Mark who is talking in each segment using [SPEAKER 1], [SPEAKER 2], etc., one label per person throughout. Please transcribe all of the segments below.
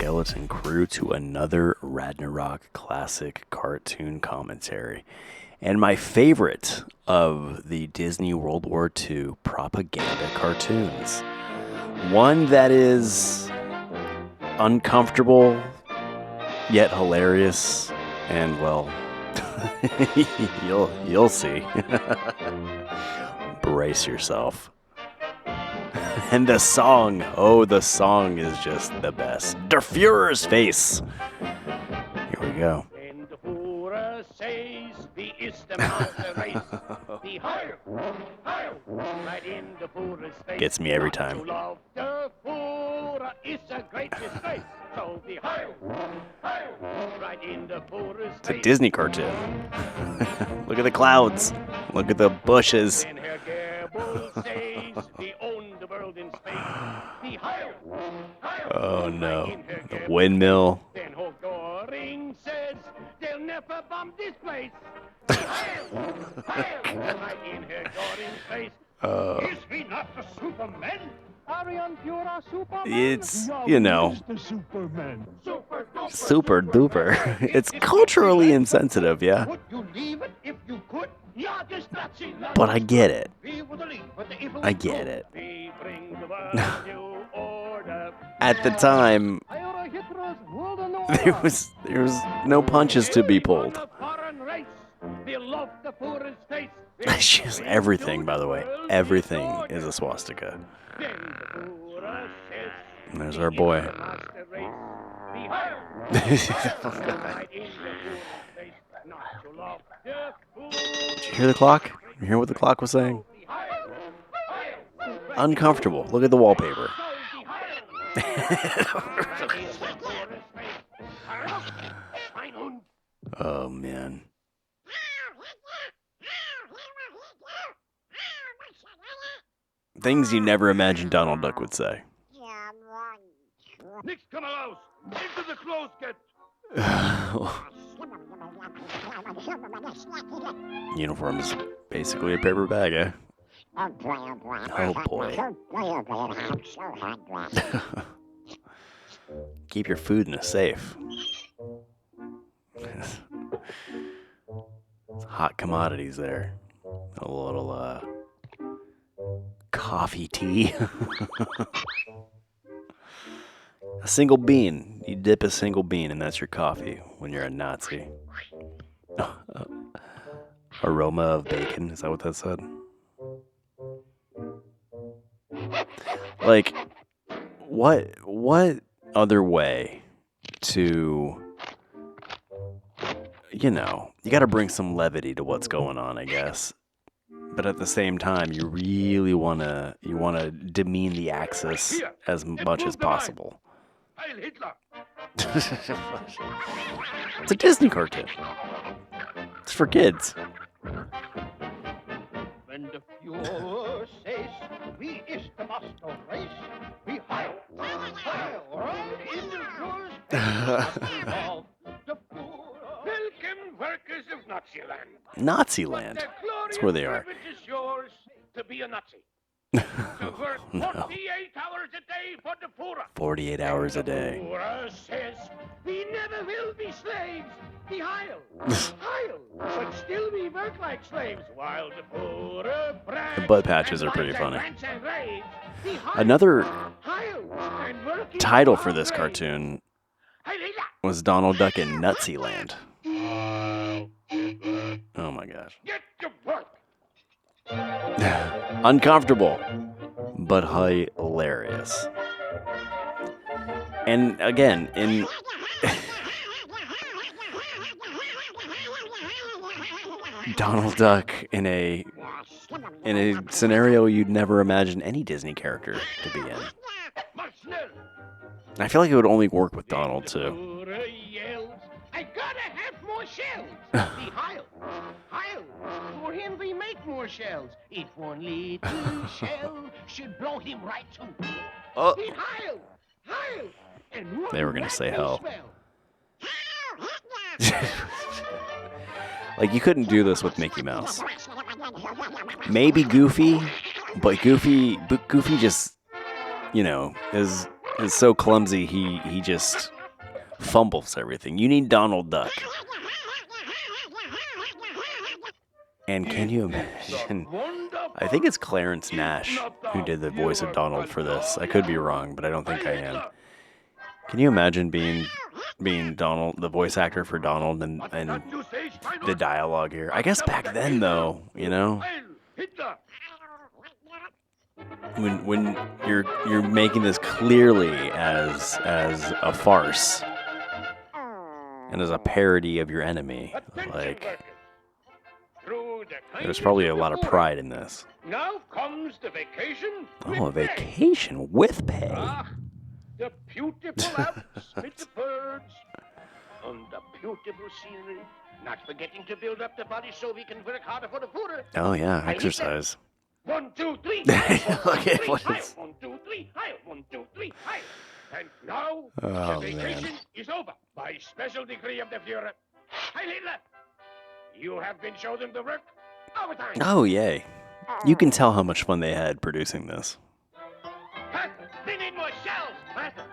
[SPEAKER 1] skeleton crew to another Ragnarok classic cartoon commentary. And my favorite of the Disney World War II propaganda cartoons. One that is uncomfortable, yet hilarious, and well, you'll see. Brace yourself. And the song is just the best. Der Fuhrer's face. Here we go.
[SPEAKER 2] And the Fuhrer says, "Wie ist der Master race? The higher, right in the Fuhrer's face."
[SPEAKER 1] Gets me every time.
[SPEAKER 2] To love the Fuhrer is a great disgrace. So the higher, right in the Fuhrer's face.
[SPEAKER 1] It's a Disney cartoon. Look at the clouds. Look at the bushes.
[SPEAKER 2] And Herr Goebbels says, "We own the world in space." The higher,
[SPEAKER 1] Oh no. The windmill.
[SPEAKER 2] Then Hoch Goring says, "They'll never bomb this place." The higher, right in Herr Goring's face. Is he not the Superman? Arion Fuhrer Superman?
[SPEAKER 1] It's, you know,
[SPEAKER 2] Superman.
[SPEAKER 1] super duper. It's culturally insensitive, yeah.
[SPEAKER 2] Would you leave it if you could? Yeah, this Nazi land.
[SPEAKER 1] But I get it.
[SPEAKER 2] We would leave, but the evil
[SPEAKER 1] I
[SPEAKER 2] is
[SPEAKER 1] get
[SPEAKER 2] good.
[SPEAKER 1] it.
[SPEAKER 2] We bring the world to order.
[SPEAKER 1] At the time, there was no punches to be pulled. It's just everything, by the way. Everything is a swastika. And there's our boy. Did you hear the clock? You hear what the clock was saying? Uncomfortable. Look at the wallpaper. Oh, man. Things you never imagined Donald Duck would say.
[SPEAKER 2] Nix kann raus! Into the closet!
[SPEAKER 1] Uniform is basically a paper bag, eh? Oh boy. Keep your food in a safe. It's hot commodities there. A little, coffee tea. A single bean. You dip a single bean and that's your coffee when you're a Nazi. Aroma of bacon. Is that what that said? Like, what other way to, you know, you gotta bring some levity to what's going on, I guess. But at the same time, you really wanna demean the Axis as much as possible. It's a Disney cartoon. It's for kids.
[SPEAKER 2] When the Fuhrer says, "We is the master race," we heil, right in the Fuhrer's face. The Fuhrer. Welcome, workers of Naziland.
[SPEAKER 1] Naziland. That's where they are.
[SPEAKER 2] It is yours to be a Nazi. To work 48 hours a day for the Fuhrer.
[SPEAKER 1] 48 hours a day.
[SPEAKER 2] The Fuhrer says, "We never will be slaves. We heil, but still we work like slaves." While the Fuhrer brags
[SPEAKER 1] The butt patches
[SPEAKER 2] and
[SPEAKER 1] are pretty
[SPEAKER 2] lies
[SPEAKER 1] funny.
[SPEAKER 2] and rants and raves, we heil,
[SPEAKER 1] Another
[SPEAKER 2] and working
[SPEAKER 1] title for
[SPEAKER 2] our
[SPEAKER 1] this
[SPEAKER 2] ways.
[SPEAKER 1] cartoon
[SPEAKER 2] Heil Hitler.
[SPEAKER 1] was Donald Duck in Nutsyland. Oh my gosh.
[SPEAKER 2] Get to work.
[SPEAKER 1] Uncomfortable, but hilarious. And again, in Donald Duck in a scenario you'd never imagine any Disney character to be in. I feel like it would only work with Donald too.
[SPEAKER 2] Fuhrer yells, "I gotta have more shells." He heil. For him we make more shells. If one little shell should blow him right to.
[SPEAKER 1] Oh.
[SPEAKER 2] He heil. And one
[SPEAKER 1] They were gonna say
[SPEAKER 2] rifle
[SPEAKER 1] hell.
[SPEAKER 2] swell.
[SPEAKER 1] Like, you couldn't do this with Mickey Mouse. Maybe Goofy, but Goofy just, you know, is so clumsy. He just fumbles everything. You need Donald Duck. And can you imagine? I think it's Clarence Nash who did the voice of Donald for this. I could be wrong, but I don't think I am. Can you imagine being Donald, the voice actor for Donald, and the dialogue here? I guess back then, though, you know, when you're making this clearly as a farce and as a parody of your enemy, like there's probably a lot of pride in this.
[SPEAKER 2] Now comes the vacation.
[SPEAKER 1] Oh, a vacation with pay.
[SPEAKER 2] The beautiful Alps with the birds and the beautiful scenery. Not forgetting to build up the body so we can work harder for the Fuehrer.
[SPEAKER 1] Oh yeah, exercise.
[SPEAKER 2] 1, 2, 3.
[SPEAKER 1] Look at what is...
[SPEAKER 2] 1, 2, 3. Higher. 1, 2, 3. Higher. And now
[SPEAKER 1] Oh,
[SPEAKER 2] the vacation
[SPEAKER 1] man.
[SPEAKER 2] is over. By special decree of the Fuehrer. Heil Hitler! You have been chosen to work overtime.
[SPEAKER 1] Oh yay! You can tell how much fun they had producing this.
[SPEAKER 2] Faster! We need more shells! Faster!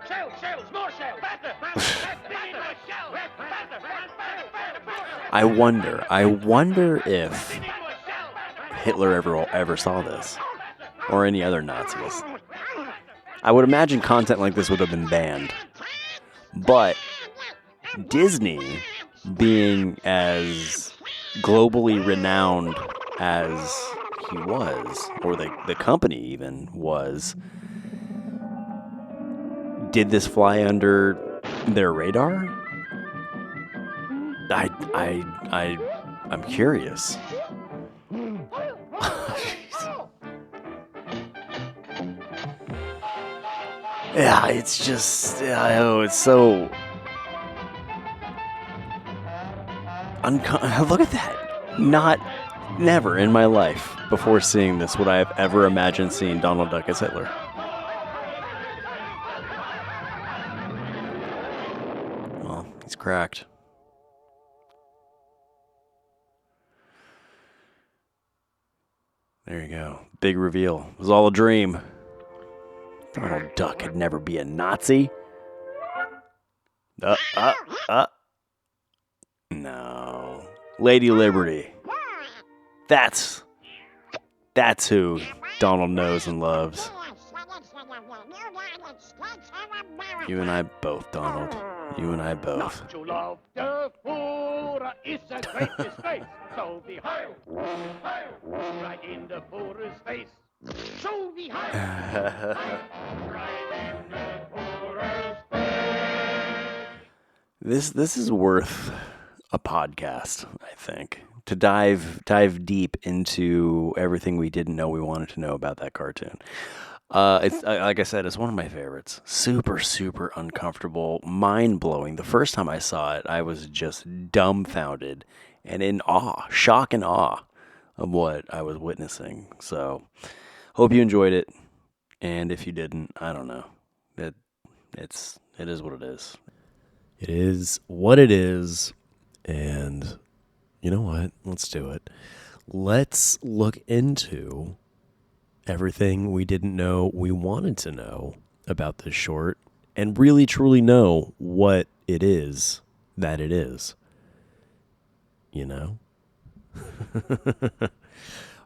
[SPEAKER 2] Shells! More shells! Faster! We need more shells! Faster!
[SPEAKER 1] I wonder if Hitler ever saw this, or any other Nazis. I would imagine content like this would have been banned, but Disney, being as globally renowned as he was, or the company even was, did this fly under their radar? I'm curious. Yeah, it's just, it's so... Look at that. Never in my life before seeing this would I have ever imagined seeing Donald Duck as Hitler. Well, he's cracked. There you go. Big reveal. It was all a dream. Donald Duck could never be a Nazi. No. Lady Liberty. That's who Donald knows and loves. You and I both, Donald. You and I both.
[SPEAKER 2] To love the Fuehrer is a great disgrace. So be heil, right in the Fuhrer's face. So be heil, right in the Fuhrer's face.
[SPEAKER 1] This is worth a podcast, I think, to dive deep into everything we didn't know we wanted to know about that cartoon. It's like I said, it's one of my favorites. Super, super uncomfortable, mind-blowing. The first time I saw it, I was just dumbfounded and in awe, shock and awe of what I was witnessing. So, hope you enjoyed it. And if you didn't, I don't know. It is what it is. It is what it is. And you know what? Let's do it. Let's look into everything we didn't know we wanted to know about this short and really truly know what it is that it is. You know?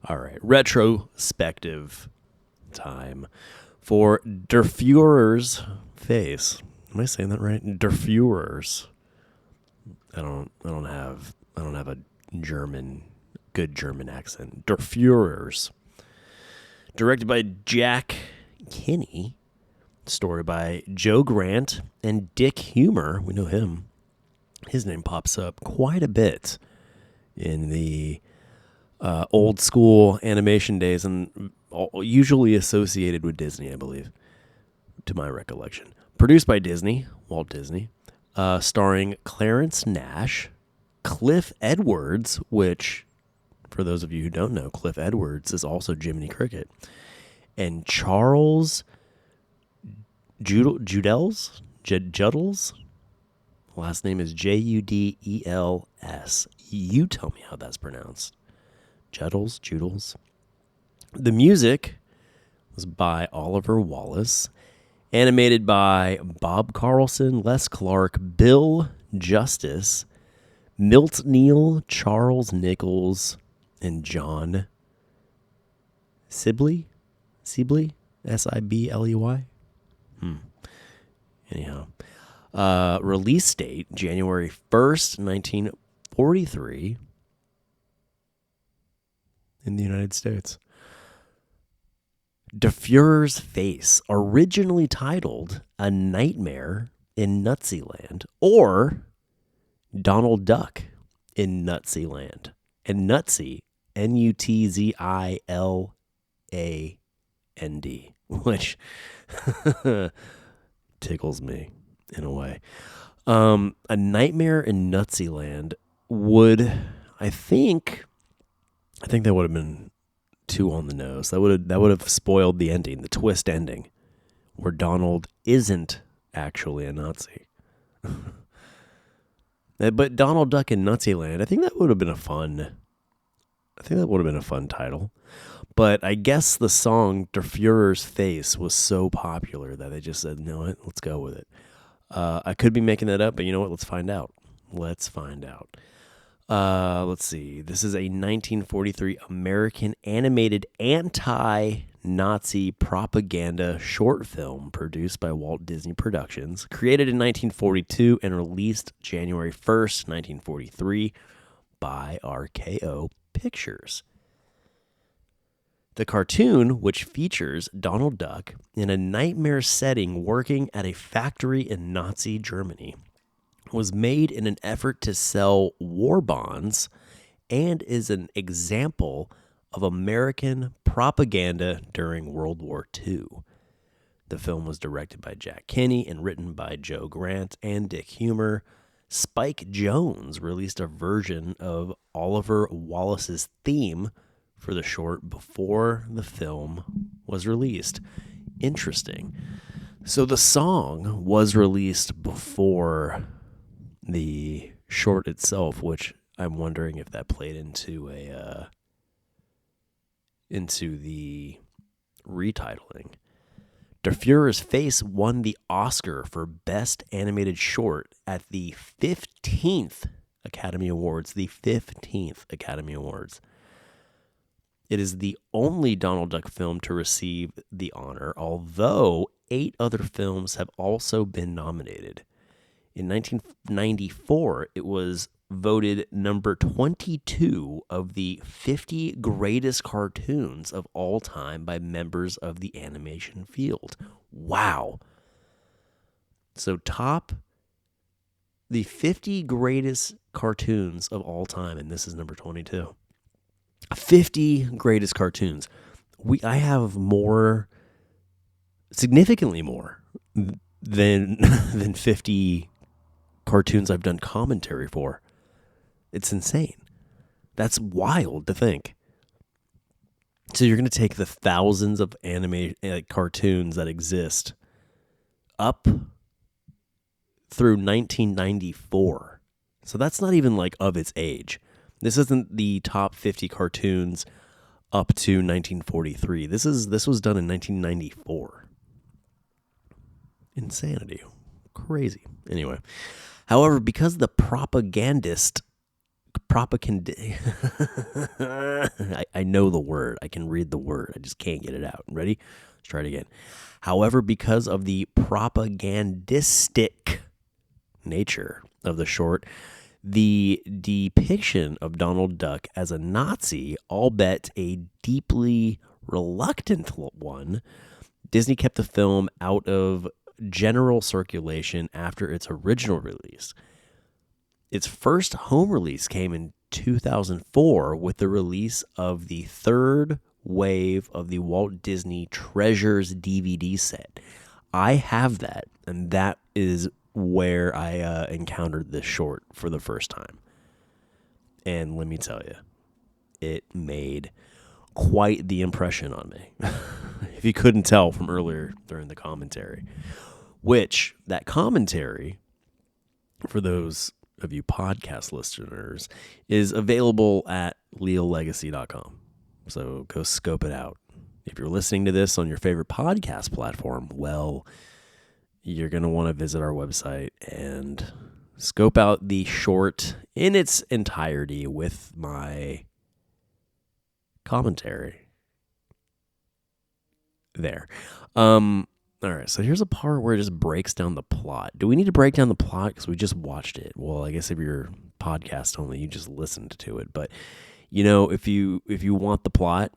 [SPEAKER 1] All right. Retrospective time for Der Fuhrer's face. Am I saying that right? Der Fuhrer's. I don't have a good German accent. Der Fuhrer's. Directed by Jack Kinney. Story by Joe Grant and Dick Humer. We know him. His name pops up quite a bit in the old school animation days and usually associated with Disney, I believe, to my recollection. Produced by Disney, Walt Disney. Starring Clarence Nash, Cliff Edwards, which, for those of you who don't know, Cliff Edwards is also Jiminy Cricket, and Charles Juddels. Last name is Juddels. You tell me how that's pronounced. Juddels. The music was by Oliver Wallace, Animated by Bob Carlson, Les Clark, Bill Justice, Milt Neal, Charles Nichols, and John Sibley? Sibley? Anyhow. Release date, January 1st, 1943 in the United States. Der Fuhrer's Face, originally titled A Nightmare in Nutsyland, or Donald Duck in Nutsyland. And Nutsy, Nutziland, which tickles me in a way. A Nightmare in Nutsyland would, I think that would have been too on the nose. That would have spoiled the ending, the twist ending, where Donald isn't actually a Nazi. But Donald Duck in Nutsyland, I think that would have been a fun title. But I guess the song Der Fuhrer's Face was so popular that they just said, "No, let's go with it." I could be making that up, but you know what? Let's find out. Let's see. This is a 1943 American animated anti-Nazi propaganda short film produced by Walt Disney Productions, created in 1942 and released January 1st, 1943 by RKO Pictures. The cartoon, which features Donald Duck in a nightmare setting working at a factory in Nazi Germany, was made in an effort to sell war bonds and is an example of American propaganda during World War II. The film was directed by Jack Kinney and written by Joe Grant and Dick Humer. Spike Jones released a version of Oliver Wallace's theme for the short before the film was released. Interesting. So the song was released before the short itself, which I'm wondering if that played into the retitling. Der Fuhrer's Face won the Oscar for Best Animated Short at the 15th Academy Awards. The 15th Academy Awards. It is the only Donald Duck film to receive the honor, although 8 other films have also been nominated. In 1994, it was voted number 22 of the 50 greatest cartoons of all time by members of the animation field. Wow. So the 50 greatest cartoons of all time, and this is number 22. 50 greatest cartoons. I have significantly more than 50 cartoons I've done commentary for. It's insane. That's wild to think. So you're going to take the thousands of cartoons that exist up through 1994. So that's not even like of its age. This isn't the top 50 cartoons up to 1943. This was done in 1994. Insanity. Crazy. Anyway. However, because the I know the word. I can read the word. I just can't get it out. Ready? Let's try it again. However, because of the propagandistic nature of the short, the depiction of Donald Duck as a Nazi, albeit a deeply reluctant one, Disney kept the film out of general circulation after its original release. Its first home release came in 2004 with the release of the third wave of the Walt Disney Treasures DVD set. I have that, and that is where I encountered this short for the first time. And let me tell you, it made quite the impression on me. If you couldn't tell from earlier during the commentary, which that commentary, for those of you podcast listeners, is available at leallegacy.com. So go scope it out. If you're listening to this on your favorite podcast platform, well, you're going to want to visit our website and scope out the short in its entirety with my commentary there. All right, so here's a part where it just breaks down the plot. Do we need to break down the plot? Because we just watched it. Well, I guess if you're podcast only, you just listened to it. But, if you want the plot,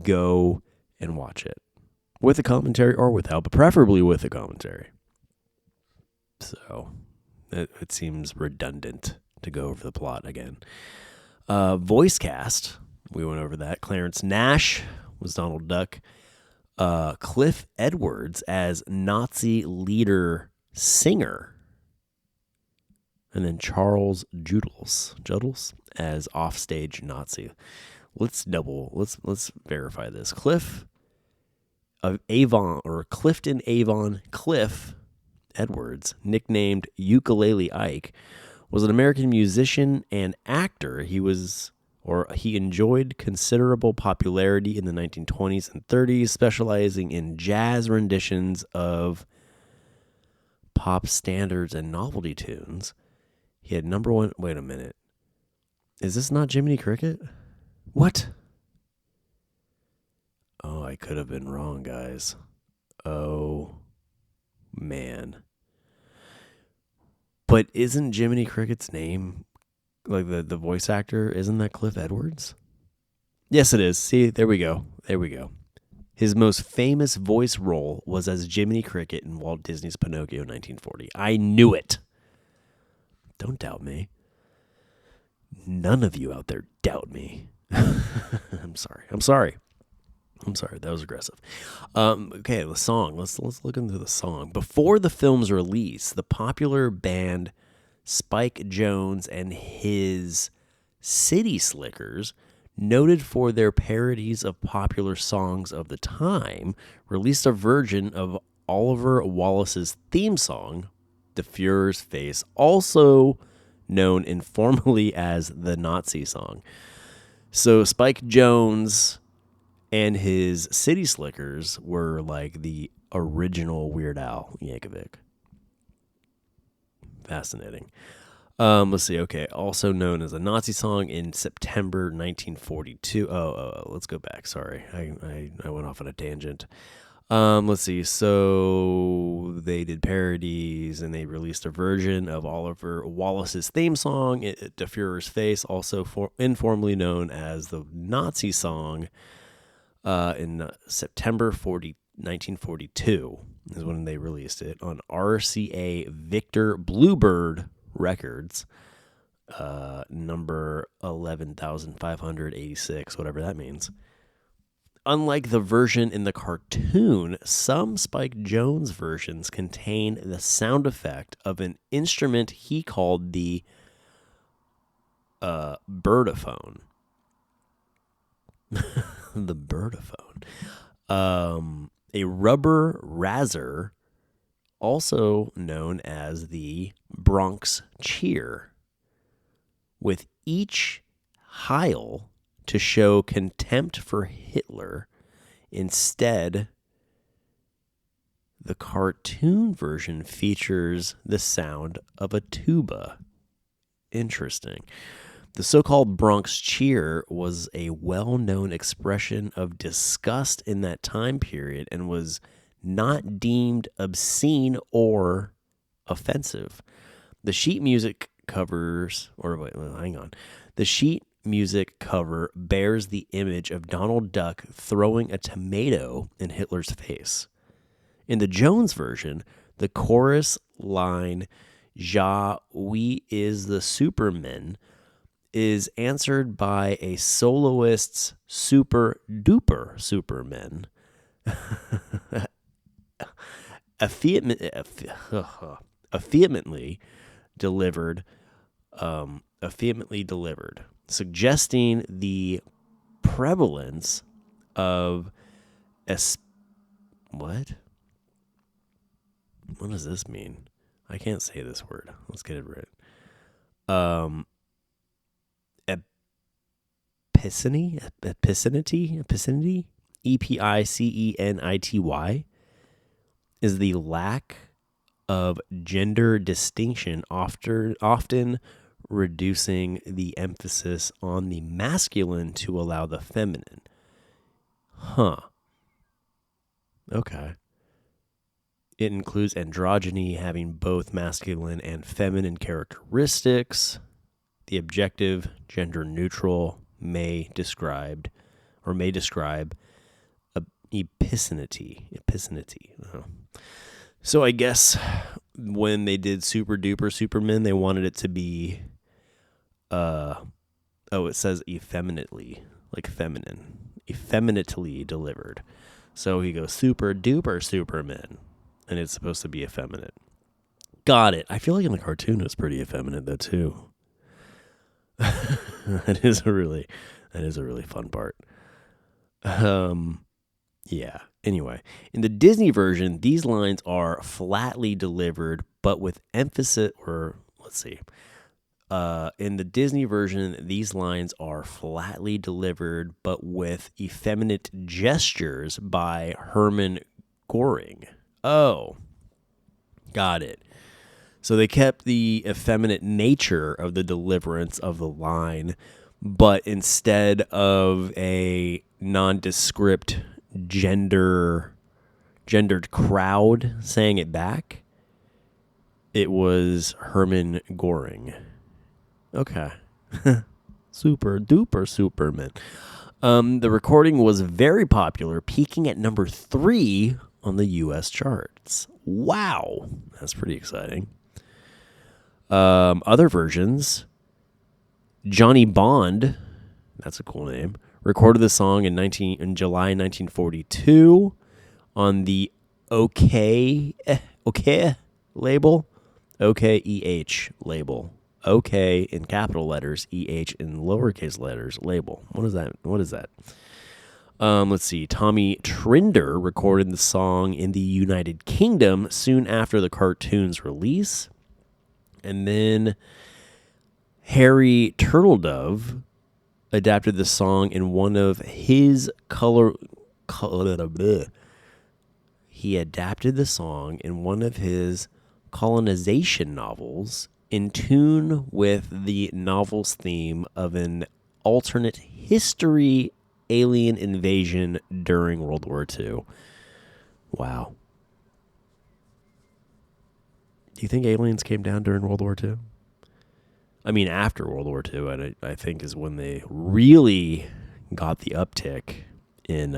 [SPEAKER 1] go and watch it. With a commentary or without, but preferably with a commentary. So, it seems redundant to go over the plot again. Voice cast, we went over that. Clarence Nash was Donald Duck. Cliff Edwards as Nazi leader singer, and then Charles Judels as offstage Nazi. Let's verify this. Clifton Avon Cliff Edwards, nicknamed Ukulele Ike, was an American musician and actor. He enjoyed considerable popularity in the 1920s and 30s, specializing in jazz renditions of pop standards and novelty tunes. He had number one... Wait a minute. Is this not Jiminy Cricket? What? Oh, I could have been wrong, guys. Oh, man. But isn't Jiminy Cricket's name... Like the voice actor, isn't that Cliff Edwards? Yes, it is. See, there we go. His most famous voice role was as Jiminy Cricket in Walt Disney's Pinocchio 1940. I knew it. Don't doubt me. None of you out there doubt me. I'm sorry. That was aggressive. Okay, the song. Let's look into the song. Before the film's release, the popular band Spike Jones and his City Slickers, noted for their parodies of popular songs of the time, released a version of Oliver Wallace's theme song, The Fuhrer's Face, also known informally as the Nazi song. So Spike Jones and his City Slickers were like the original Weird Al Yankovic. Fascinating. Let's see. Okay. Also known as a Nazi song in September 1942. Let's go back. Sorry. I went off on a tangent. Let's see. So they did parodies and they released a version of Oliver Wallace's theme song, Der Fuhrer's Face, also informally known as the Nazi song, in September 1942. Is when they released it on RCA Victor Bluebird Records, number 11,586, whatever that means. Unlike the version in the cartoon, some Spike Jones versions contain the sound effect of an instrument he called the birdophone. The birdophone. A rubber razor, also known as the Bronx Cheer, with each Heil to show contempt for Hitler. Instead, the cartoon version features the sound of a tuba. Interesting. The so-called Bronx Cheer was a well-known expression of disgust in that time period and was not deemed obscene or offensive. The sheet music The sheet music cover bears the image of Donald Duck throwing a tomato in Hitler's face. In the Jones version, the chorus line, "Ja, we is the Supermen," is answered by a soloist's super duper Superman. Efficiently delivered, suggesting the prevalence of what? What does this mean? I can't say this word. Let's get it right. Epicenity, Epicenity, Epicenity, is the lack of gender distinction, often reducing the emphasis on the masculine to allow the feminine. Huh. Okay. It includes androgyny, having both masculine and feminine characteristics. The objective, gender neutral, may describe epicity. Oh. So I guess when they did Super Duper Superman, they wanted it to be, it says effeminately, like feminine, effeminately delivered. So he goes Super Duper Superman, and it's supposed to be effeminate. Got it. I feel like in the cartoon it was pretty effeminate though too. That is a really fun part. Yeah. Anyway, in the Disney version, these lines are flatly delivered, but with emphasis. In the Disney version, these lines are flatly delivered, but with effeminate gestures by Herman Goring. Oh, got it. So they kept the effeminate nature of the deliverance of the line, but instead of a nondescript gendered crowd saying it back, it was Herman Goring. Okay. Super duper Superman. The recording was very popular, peaking at number 3 on the U.S. charts. Wow. That's pretty exciting. Other versions, Johnny Bond, that's a cool name, recorded the song in July 1942 on the OK label, OKEH label, OK in capital letters, EH in lowercase letters label. What is that? Let's see. Tommy Trinder recorded the song in the United Kingdom soon after the cartoon's release. And then Harry Turtledove adapted the song in one of his colonization novels in tune with the novel's theme of an alternate history alien invasion during World War II. Wow. Do you think aliens came down during World War II? I mean, after World War II, I think is when they really got the uptick in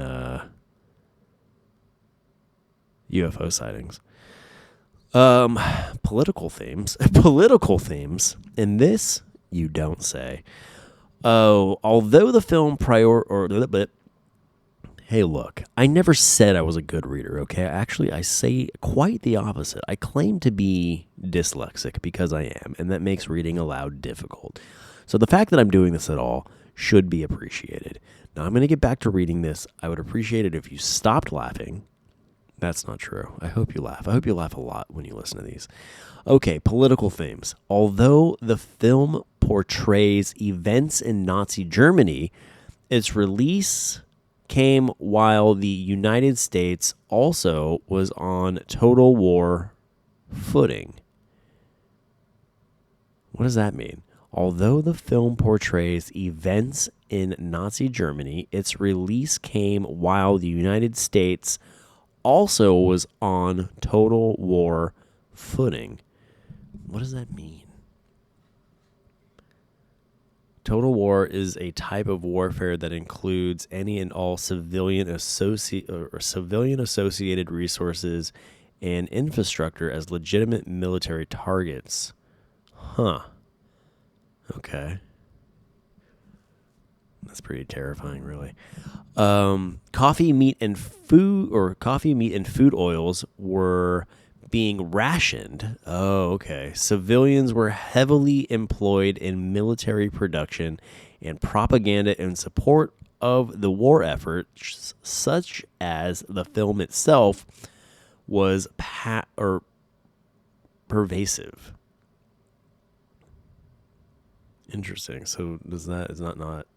[SPEAKER 1] UFO sightings. Political themes. In this, you don't say. Oh, although the film hey, look, I never said I was a good reader, okay? Actually, I say quite the opposite. I claim to be dyslexic because I am, and that makes reading aloud difficult. So the fact that I'm doing this at all should be appreciated. Now, I'm going to get back to reading this. I would appreciate it if you stopped laughing. That's not true. I hope you laugh. I hope you laugh a lot when you listen to these. Okay, political themes. Although the film portrays events in Nazi Germany, its release came while the United States also was on total war footing. What does that mean? Although the film portrays events in Nazi Germany, its release came while the United States also was on total war footing. What does that mean? Total war is a type of warfare that includes any and all civilian associated resources and infrastructure as legitimate military targets. Huh. Okay. That's pretty terrifying, really. Coffee, meat, and food oils were being rationed. Oh, okay. Civilians were heavily employed in military production and propaganda in support of the war efforts, such as the film itself was pervasive. Interesting. So is that not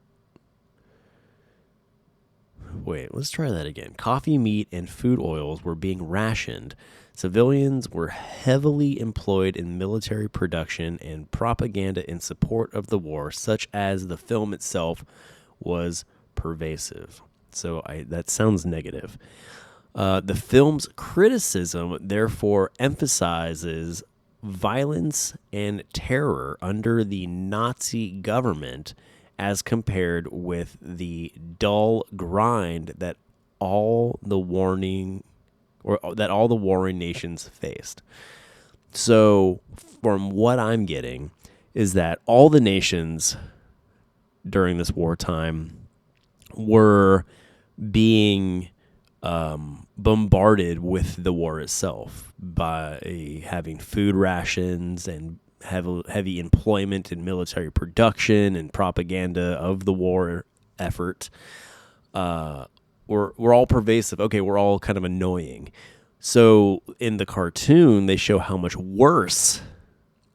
[SPEAKER 1] Wait, let's try that again. Coffee, meat, and food oils were being rationed. Civilians were heavily employed in military production and propaganda in support of the war, such as the film itself was pervasive. So that sounds negative. The film's criticism, therefore, emphasizes violence and terror under the Nazi government as compared with the dull grind that all the warring nations faced. So, from what I'm getting, is that all the nations during this wartime were being bombarded with the war itself by having food rations and heavy employment in military production and propaganda of the war effort. We're all pervasive. Okay, we're all kind of annoying. So in the cartoon, they show how much worse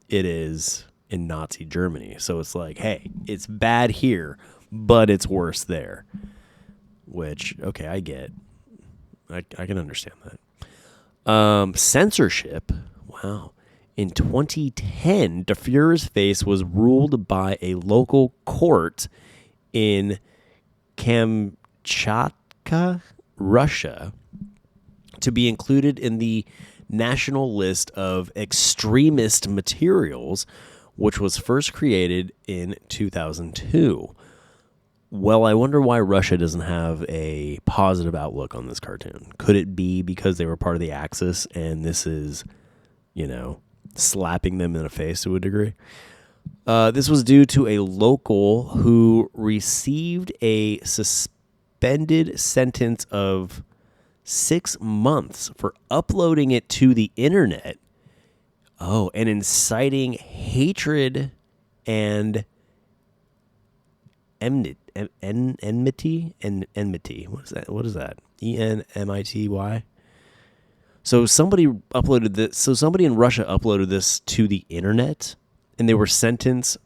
[SPEAKER 1] it is in Nazi Germany. So it's like, hey, it's bad here, but it's worse there. Which, okay, I get. I can understand that. Censorship. Wow. In 2010, Der Fuhrer's face was ruled by a local court in Kamchatka, Russia, to be included in the national list of extremist materials, which was first created in 2002. Well, I wonder why Russia doesn't have a positive outlook on this cartoon. Could it be because they were part of the Axis and this is, slapping them in the face to a degree? This was due to a local who received a suspended sentence of 6 months for uploading it to the internet. Oh, and inciting hatred and enmity. What is that? ENMITY? So somebody uploaded this. So somebody in Russia uploaded this to the internet, and they were sentenced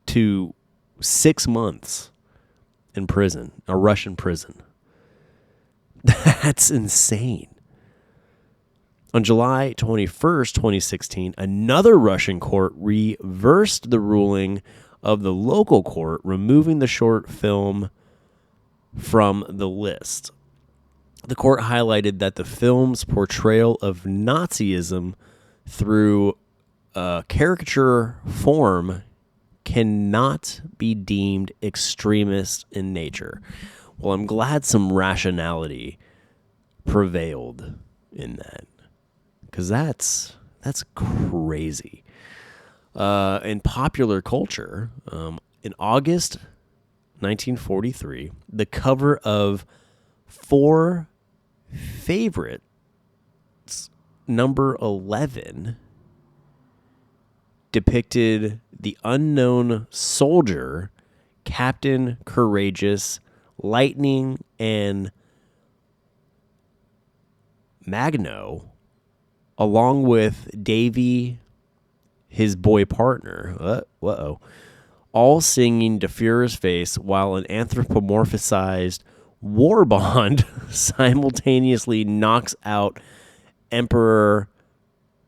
[SPEAKER 1] to 6 months in prison, a Russian prison. That's insane. On July 21st, 2016, another Russian court reversed the ruling of the local court, removing the short film from the list. The court highlighted that the film's portrayal of Nazism through caricature form cannot be deemed extremist in nature. Well, I'm glad some rationality prevailed in that, because that's crazy. In popular culture, in August 1943, the cover of Four Favorites, number 11, depicted the unknown soldier, Captain Courageous, Lightning, and Magno, along with Davy, his boy partner, all singing Der Fuhrer's face while an anthropomorphized war bond simultaneously knocks out Emperor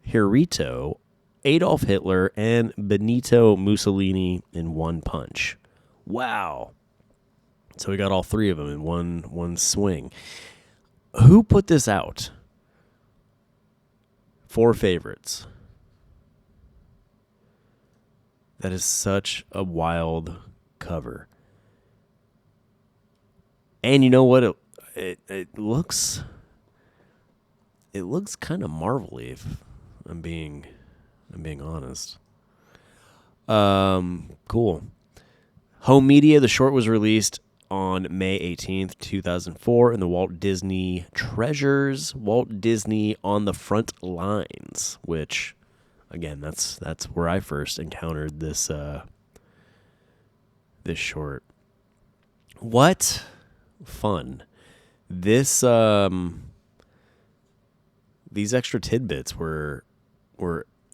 [SPEAKER 1] Hirohito, Adolf Hitler, and Benito Mussolini in one punch. Wow. So we got all three of them in one swing. Who put this out? Four Favorites. That is such a wild cover. And you know what? It looks kind of marvelly, if I'm being honest. Cool. Home media. The short was released on May 18th, 2004 in the Walt Disney Treasures, Walt Disney on the Front Lines, which, again, that's where I first encountered this this short. What fun. This these extra tidbits were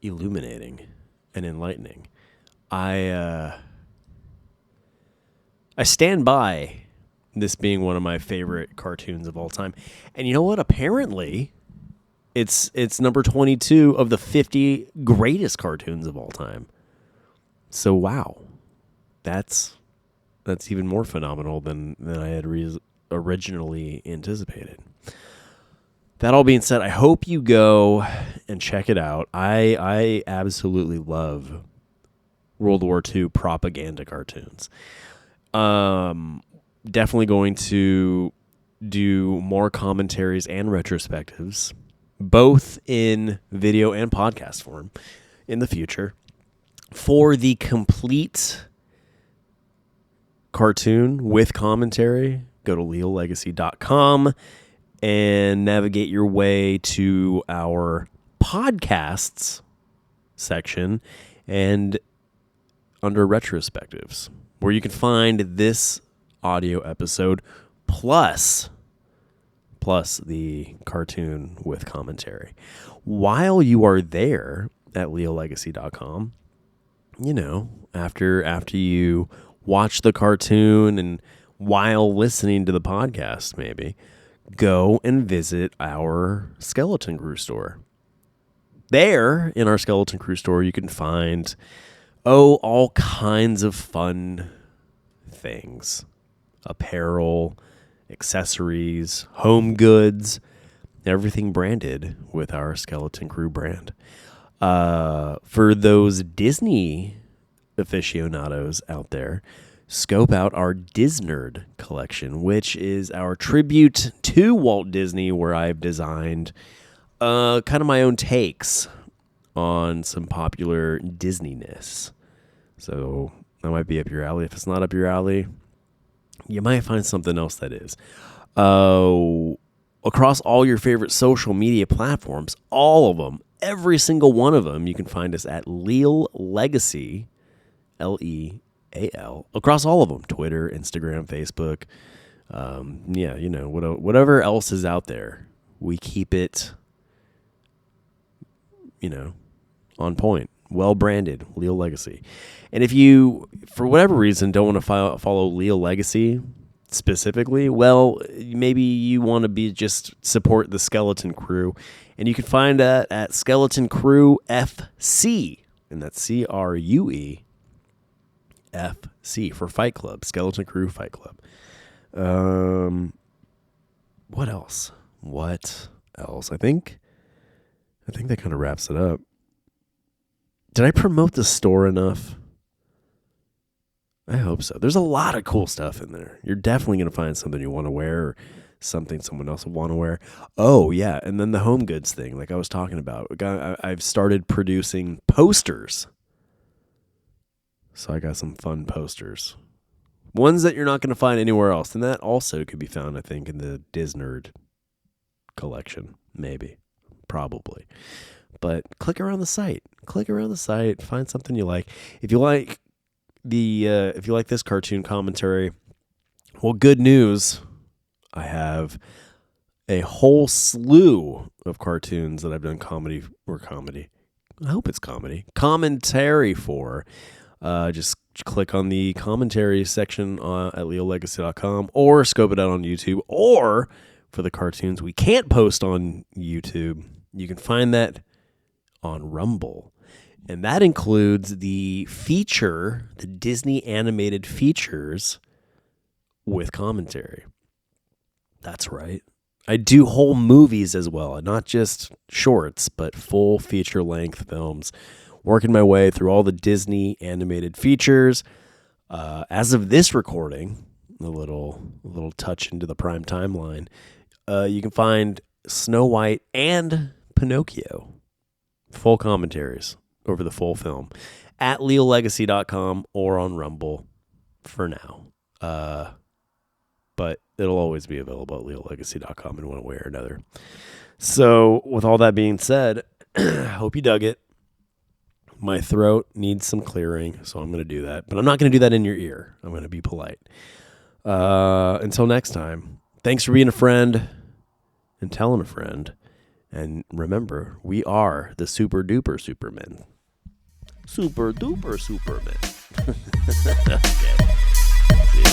[SPEAKER 1] illuminating and enlightening. I stand by This being one of my favorite cartoons of all time. And you know what? Apparently, it's number 22 of the 50 greatest cartoons of all time. So, wow. That's even more phenomenal than I had originally anticipated. That all being said, I hope you go and check it out. I absolutely love World War II propaganda cartoons. Definitely going to do more commentaries and retrospectives, both in video and podcast form in the future. For the complete cartoon with commentary, go to leallegacy.com and navigate your way to our podcasts section and under retrospectives, where you can find this audio episode plus the cartoon with commentary. While you are there at leallegacy.com, after you watch the cartoon and while listening to the podcast, maybe go and visit our Skeleton Crew store. There, in our Skeleton Crew store, you can find all kinds of fun things. Apparel, accessories, home goods, everything branded with our Skeleton Crew brand. For those Disney aficionados out there, scope out our Disnerd collection, which is our tribute to Walt Disney, where I've designed kind of my own takes on some popular Disney-ness. So that might be up your alley. If it's not up your alley, you might find something else that is. Across all your favorite social media platforms, all of them, every single one of them, you can find us at Leal Legacy, Leal, across all of them, Twitter, Instagram, Facebook. Whatever else is out there, we keep it, on point. Well branded, Leal Legacy. And if you, for whatever reason, don't want to follow Leal Legacy specifically, well, maybe you want to just support the Skeleton Crew, and you can find that at Skeleton Crew FC, and that's CRUE FC for Fight Club, Skeleton Crew Fight Club. What else? I think that kind of wraps it up. Did I promote the store enough? I hope so. There's a lot of cool stuff in there. You're definitely going to find something you want to wear or something someone else will want to wear. Oh, yeah. And then the home goods thing, like I was talking about. I've started producing posters. So I got some fun posters. Ones that you're not going to find anywhere else. And that also could be found, I think, in the Disnerd collection. Maybe. Probably. But click around the site. Find something you like. If you like this cartoon commentary, well, good news. I have a whole slew of cartoons that I've done commentary. I hope it's commentary for. Just click on the commentary section at leallegacy.com or scope it out on YouTube. Or for the cartoons we can't post on YouTube, you can find that on Rumble. And that includes the Disney animated features with commentary. That's right. I do whole movies as well, not just shorts, but full feature-length films. Working my way through all the Disney animated features. As of this recording, a little touch into the prime timeline, you can find Snow White and Pinocchio. Full commentaries over the full film at leallegacy.com or on Rumble for now. But it'll always be available at leallegacy.com in one way or another. So with all that being said, hope you dug it. My throat needs some clearing, so I'm going to do that. But I'm not going to do that in your ear. I'm going to be polite. Until next time, thanks for being a friend and telling a friend. And remember, we are the super duper supermen. Super duper supermen. Okay. See ya.